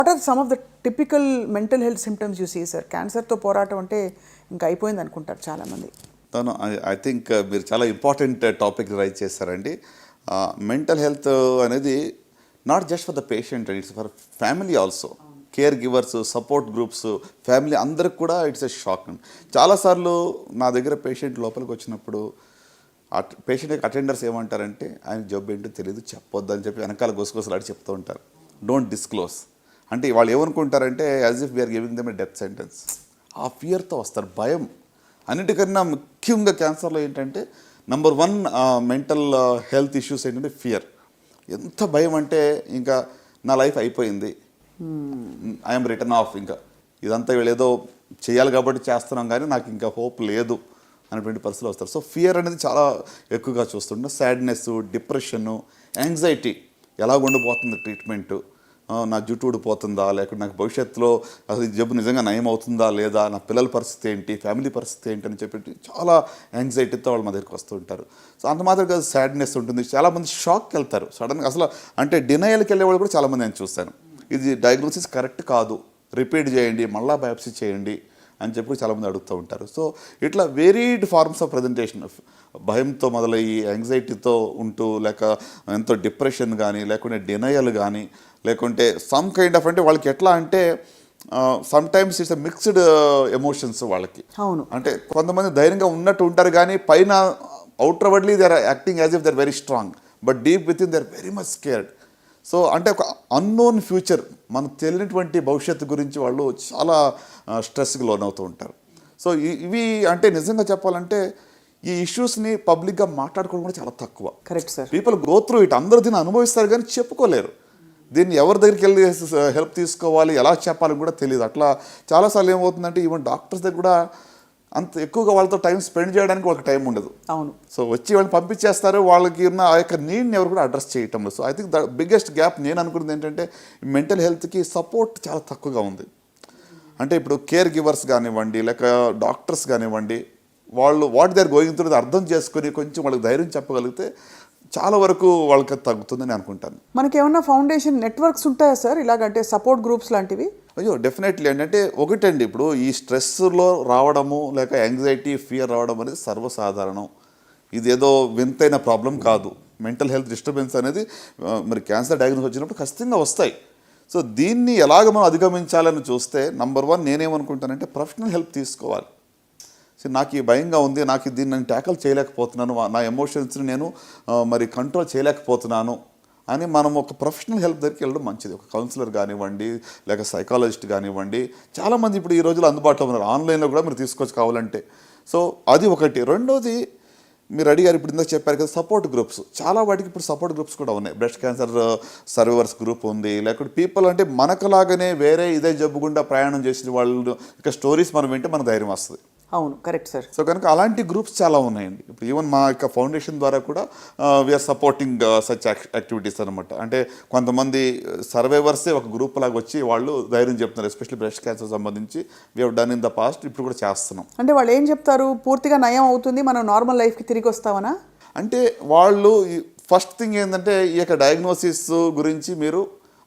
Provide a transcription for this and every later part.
What are some of the typical mental health symptoms you see sir? క్యాన్సర్తో పోరాటం అంటే ఇంకా అయిపోయింది అనుకుంటారు చాలామంది. ఐ థింక్ మీరు చాలా ఇంపార్టెంట్ టాపిక్ రైజ్ చేస్తారండి. మెంటల్ హెల్త్ అనేది not just for the patient, it's for family also. Care givers, support groups, family అందరికి కూడా ఇట్స్ ఎ షాక్. చాలాసార్లు నా దగ్గర పేషెంట్ లోపలికి వచ్చినప్పుడు పేషెంట్ అటెండర్స్ ఏమంటారంటే, ఆయన జబ్బు ఏంటో తెలియదు, చెప్పొద్దు అని చెప్పి వెనకాల గొసగొసలాడి చెప్తూ ఉంటారు. డోంట్ డిస్క్లోజ్ అంటే వాళ్ళు ఏమనుకుంటారంటే as if we are giving them a death sentence. ఆ ఫియర్తో వస్తారు, భయం. అన్నిటికన్నా ముఖ్యంగా క్యాన్సర్లో ఏంటంటే నంబర్ 1 మెంటల్ హెల్త్ ఇష్యూస్ ఏంటంటే ఫియర్. ఎంత భయం అంటే ఇంకా నా లైఫ్ అయిపోయింది, ఐఎమ్ రిటర్న్ ఆఫ్, ఇంకా ఇదంతా వీళ్ళేదో చేయాలి కాబట్టి చేస్తున్నాం కానీ నాకు ఇంకా హోప్ లేదు అనేటువంటి పరిస్థితులు వస్తారు. సో ఫియర్ అనేది చాలా ఎక్కువగా చూస్తుంటాం. సాడ్నెస్, డిప్రెషను, యాంగ్జైటీ, ఎలా ఉండిపోతుంది ట్రీట్మెంటు, నా జుట్టు ఊడిపోతుందా, లేకపోతే నాకు భవిష్యత్తులో అసలు ఈ జబ్బు నిజంగా నయం అవుతుందా లేదా, నా పిల్లల పరిస్థితి ఏంటి, ఫ్యామిలీ పరిస్థితి ఏంటి అని చెప్పి చాలా యాంగ్జైటీతో వాళ్ళు మా దగ్గరికి వస్తూ ఉంటారు. సో అంత మాత్రం కాదు, సాడ్నెస్ ఉంటుంది. చాలామంది షాక్కి వెళ్తారు సడన్గా, అసలు అంటే డినయల్కి వెళ్ళే వాళ్ళు కూడా చాలామంది నేను చూస్తాను. ఇది డయాగ్నోసిస్ కరెక్ట్ కాదు, రిపీట్ చేయండి, మళ్ళీ బయాప్సీ చేయండి అని చెప్పి చాలామంది అడుగుతూ ఉంటారు. సో ఇట్లా వేరీడ్ ఫార్మ్స్ ఆఫ్ ప్రజెంటేషన్, భయంతో మొదలయ్యి యాంగ్జైటీతో ఉంటూ, లేక ఎంతో డిప్రెషన్ కానీ, లేకుంటే డినయల్ కానీ, లేకుంటే సమ్ కైండ్ ఆఫ్, అంటే వాళ్ళకి ఎట్లా అంటే sometimes it's mixed emotions వాళ్ళకి. అవును, అంటే కొంతమంది ధైర్యంగా ఉన్నట్టు ఉంటారు కానీ పైన outwardly they are acting as if they are very strong, but deep within they are very much scared. So అంటే ఒక అన్నోన్ ఫ్యూచర్, మనకు తెలియనటువంటి భవిష్యత్తు గురించి వాళ్ళు చాలా స్ట్రెస్కి లోనవుతూ ఉంటారు. సో ఇవి అంటే నిజంగా చెప్పాలంటే ఈ ఇష్యూస్ని పబ్లిక్గా మాట్లాడుకోవడం కూడా చాలా తక్కువ. Correct sir. People go through it, అందరూ దీన్ని అనుభవిస్తారు కానీ చెప్పుకోలేరు. దీన్ని ఎవరి దగ్గరికి వెళ్ళి హెల్ప్ తీసుకోవాలి, ఎలా చెప్పాలని కూడా తెలియదు. అట్లా చాలాసార్లు ఏమవుతుందంటే ఈవెన్ డాక్టర్స్ దగ్గర కూడా అంత ఎక్కువగా వాళ్ళతో టైం స్పెండ్ చేయడానికి వాళ్ళకి టైం ఉండదు. అవును. సో వచ్చి వాళ్ళని పంపించేస్తారు, వాళ్ళకి ఉన్న ఆ యొక్క నీడ్ని ఎవరు కూడా అడ్రస్ చేయటం లేదు. So I think the biggest gap నేను అనుకున్నది ఏంటంటే మెంటల్ హెల్త్కి సపోర్ట్ చాలా తక్కువగా ఉంది. అంటే ఇప్పుడు కేర్ గివర్స్ కానివ్వండి, లేక డాక్టర్స్ కానివ్వండి, వాళ్ళు what they are going through అర్థం చేసుకుని కొంచెం వాళ్ళకి ధైర్యం చెప్పగలిగితే చాలా వరకు వాళ్ళకి తగ్గుతుందని అనుకుంటాను. మనకి ఏమన్నా ఫౌండేషన్ నెట్వర్క్స్ ఉంటాయా సార్ ఇలాగంటే సపోర్ట్ గ్రూప్స్ లాంటివి? అయ్యో డెఫినెట్లీ అండి. అంటే ఒకటండి, ఇప్పుడు ఈ స్ట్రెస్లో రావడము, లేక యాంగ్జైటీ, ఫియర్ రావడం అనేది సర్వసాధారణం. ఇదేదో వింతైన ప్రాబ్లం కాదు. మెంటల్ హెల్త్ డిస్టర్బెన్స్ అనేది మరి క్యాన్సర్ డయాగ్నోస్ వచ్చినప్పుడు ఖచ్చితంగా వస్తాయి. సో దీన్ని ఎలాగ మనం అధిగమించాలని చూస్తే నంబర్ 1 నేనేమనుకుంటానంటే ప్రొఫెషనల్ హెల్ప్ తీసుకోవాలి. సో నాకు ఈ భయంగా ఉంది, నాకు దీన్ని నేను ట్యాకల్ చేయలేకపోతున్నాను, నా ఎమోషన్స్ని నేను మరి కంట్రోల్ చేయలేకపోతున్నాను అని మనం ఒక ప్రొఫెషనల్ హెల్ప్ దగ్గరికి వెళ్ళడం మంచిది. ఒక కౌన్సిలర్ కానివ్వండి, లేక సైకాలజిస్ట్ కానివ్వండి, చాలామంది ఇప్పుడు ఈ రోజుల్లో అందుబాటులో ఉన్నారు, ఆన్లైన్లో కూడా మీరు తీసుకొచ్చి కావాలంటే. సో అది ఒకటి. రెండోది మీరు అడిగారు, ఇప్పుడు ఇందాక చెప్పారు కదా సపోర్ట్ గ్రూప్స్, చాలా వాటికి ఇప్పుడు సపోర్ట్ గ్రూప్స్ కూడా ఉన్నాయి. బ్రెస్ట్ క్యాన్సర్ సర్వైవర్స్ గ్రూప్ ఉంది, లేకపోతే పీపుల్ అంటే మనకులాగానే వేరే ఇదే జబ్బు గుండా ప్రయాణం చేసిన వాళ్ళు ఇక స్టోరీస్ మనం వింటే మనకు ధైర్యం వస్తుంది. అవును, కరెక్ట్ సార్. సో కనుక అలాంటి గ్రూప్స్ చాలా ఉన్నాయండి. ఇప్పుడు ఈవెన్ మా యొక్క ఫౌండేషన్ ద్వారా కూడా వీఆర్ సపోర్టింగ్ సచ్ యాక్టివిటీస్ అనమాట. అంటే కొంతమంది సర్వైవర్సే ఒక గ్రూప్ లాగా వచ్చి వాళ్ళు ధైర్యం చెప్తున్నారు, ఎస్పెషల్లీ బ్రెస్ట్ క్యాన్సర్ సంబంధించి we have done in the past, ఇప్పుడు కూడా చేస్తున్నాం. అంటే వాళ్ళు ఏం చెప్తారు, పూర్తిగా నయం అవుతుంది, మనం నార్మల్ లైఫ్కి తిరిగి వస్తామనా? అంటే వాళ్ళు ఫస్ట్ థింగ్ ఏంటంటే ఈ యొక్క డయాగ్నోసిస్ గురించి మీరు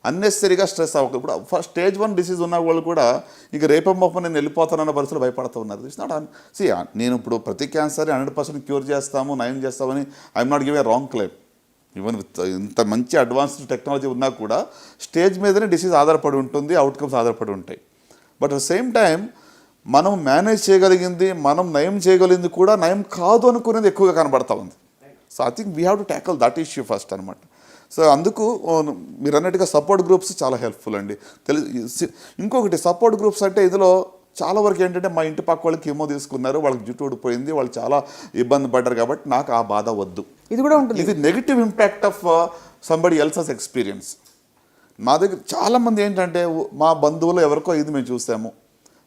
అన్నెసరీగా స్ట్రెస్ అవ్వకూడదు. ఇప్పుడు ఫస్ట్ స్టేజ్ 1 డిసీజ్ ఉన్న వాళ్ళు కూడా ఇక రేపమ్మప్ప నేను వెళ్ళిపోతానన్న పరిస్థితులు భయపడుతూ ఉన్నారు. ఇట్స్ నాట్ నేను ఇప్పుడు ప్రతి క్యాన్సర్ 100% క్యూర్ చేస్తాము, నయం చేస్తామని I'm not give a wrong claim. Even with ఇంత మంచి అడ్వాన్స్డ్ టెక్నాలజీ ఉన్నా కూడా స్టేజ్ మీదనే డిసీజ్ ఆధారపడి ఉంటుంది, అవుట్కమ్స్ ఆధారపడి ఉంటాయి. But at the same time మనం మేనేజ్ చేయగలిగింది, మనం నయం చేయగలిగింది కూడా నయం కాదు అనుకునేది ఎక్కువగా కనబడతా ఉంది. So I think we have to ట్యాకల్ that issue first అనమాట. సో అందుకు మీరు అన్నట్టుగా సపోర్ట్ గ్రూప్స్ చాలా హెల్ప్ఫుల్ అండి. ఇంకొకటి సపోర్ట్ గ్రూప్స్ అంటే ఇందులో చాలా వరకు ఏంటంటే మా ఇంటి పక్క వాళ్ళకి ఏమో తీసుకున్నారు, వాళ్ళకి జుట్టు ఊడిపోయింది, వాళ్ళు చాలా ఇబ్బంది పడ్డారు కాబట్టి నాకు ఆ బాధ వద్దు, ఇది కూడా ఉంటుంది. ఇది negative impact of somebody else's experience. మా దగ్గర చాలామంది ఏంటంటే మా బంధువులు ఎవరికో ఇది మేము చూసాము,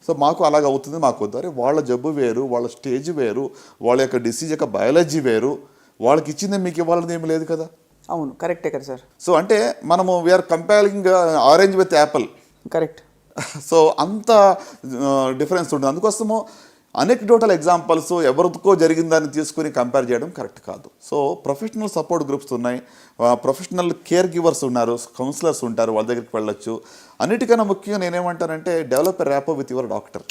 సో మాకు అలాగ అవుతుంది, మాకు వద్దు. అరే వాళ్ళ జబ్బు వేరు, వాళ్ళ స్టేజ్ వేరు, వాళ్ళ యొక్క డిసీజ్ యొక్క బయాలజీ వేరు, వాళ్ళకి ఇచ్చిందే మీకు ఇవ్వాలని ఏమి లేదు కదా. అవును, కరెక్టే కదా సార్. సో అంటే మనము we are comparing orange with apple. Correct. So అంత డిఫరెన్స్ ఉంటుంది. అందుకోసము అనెక్డోటల్ ఎగ్జాంపుల్స్ ఎవరికో జరిగిందని తీసుకుని కంపేర్ చేయడం కరెక్ట్ కాదు. సో ప్రొఫెషనల్ సపోర్ట్ గ్రూప్స్ ఉన్నాయి, ప్రొఫెషనల్ కేర్ గివర్స్ ఉన్నారు, కౌన్సిలర్స్ ఉంటారు, వాళ్ళ దగ్గరికి వెళ్ళొచ్చు. అన్నిటికన్నా ముఖ్యంగా నేనేమంటానంటే develop a rapport with your doctor.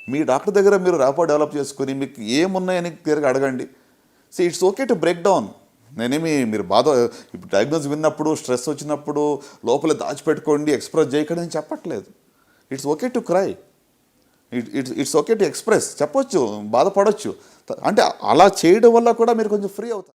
మీ డాక్టర్ దగ్గర మీరు ర్యాపో డెవలప్ చేసుకుని మీకు ఏమున్నాయని క్లియర్గా అడగండి. So it's okay to break down. నేనేమి మీరు బాధ ఇప్పుడు డయాగ్నోస్ విన్నప్పుడు స్ట్రెస్ వచ్చినప్పుడు లోపల దాచిపెట్టుకోండి, ఎక్స్ప్రెస్ చేయకండి అని చెప్పట్లేదు. It's okay to cry, it's okay to express, చెప్పొచ్చు, బాధపడవచ్చు. అంటే అలా చేయడం వల్ల కూడా మీరు కొంచెం ఫ్రీ అవుతారు.